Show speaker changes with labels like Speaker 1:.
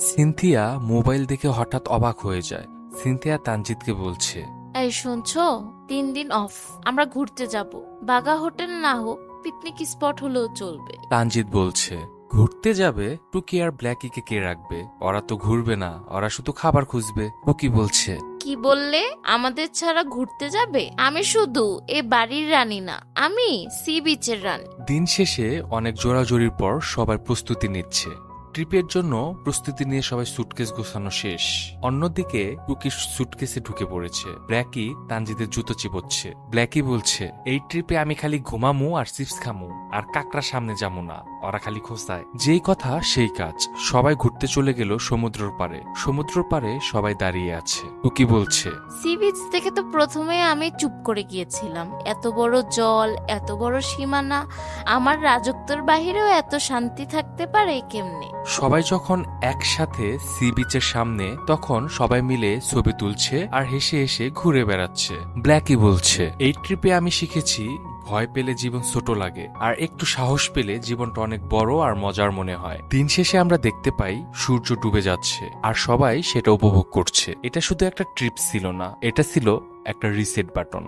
Speaker 1: Cynthia mobile দেখে হঠাৎ অবাক হয়ে যায়। সিনথিয়া তানজিদকে বলছে,
Speaker 2: এই শুনছো, 3 দিন অফ, আমরা ঘুরতে যাব। বাগা হোটেল না হোক, পিকনিক স্পট হলেও চলবে।
Speaker 1: তানজিদ বলছে, ঘুরতে যাবে? টুকি আর ব্ল্যাকিকে কে রাখবে? ওরা তো ঘুরবে না, ওরা শুধু খাবার খুঁজবে। টুকি বলছে,
Speaker 2: কি বললে? আমাদের ছাড়া ঘুরতে যাবে? আমি শুধু এ বাড়ির রানী না, আমি সি বিচের রানী।
Speaker 1: দিন শেষে অনেক জোরাজোরির পর সবাই প্রস্তুতি নিচ্ছে। ট্রিপের জন্য প্রস্তুতি নিয়ে সবাই সুটকেস গোছানো শেষ। অন্যদিকে টুকি সুটকেসে ঢুকে পড়েছে। ব্ল্যাকি তানজিদের জুতো চিবোচ্ছে। ব্ল্যাকি বলছে, এই ট্রিপে আমি খালি ঘুমামু আর চিপস খামু, আর কাকড়া সামনে যাবো না, ওরা খালি খোঁচায়। যেই কথা সেই কাজ। সবাই ঘুরতে চলে গেল সমুদ্রের পারে। সমুদ্রের পারে সবাই দাঁড়িয়ে আছে। টুকি বলছে,
Speaker 2: সি বিচ থেকে তো প্রথমে আমি চুপ করে গিয়েছিলাম। এত বড় জল, এত বড় সীমানা, আমার রাজত্বের বাহিরেও এত শান্তি থাকতে পারে কেমনে?
Speaker 1: সবাই যখন একসাথে সি বিচের সামনে, তখন সবাই মিলে ছবি তুলছে আর হেসে হেসে ঘুরে বেড়াচ্ছে। ব্ল্যাকি বলছে, এই ট্রিপে আমি শিখেছি ভয় পেলে জীবন ছোট লাগে, আর একটু সাহস পেলে জীবনটা অনেক বড় আর মজার মনে হয়। দিন শেষে আমরা দেখতে পাই সূর্য ডুবে যাচ্ছে, আর সবাই সেটা উপভোগ করছে। এটা শুধু একটা ট্রিপ ছিল না, এটা ছিল একটা রিসেট বাটন।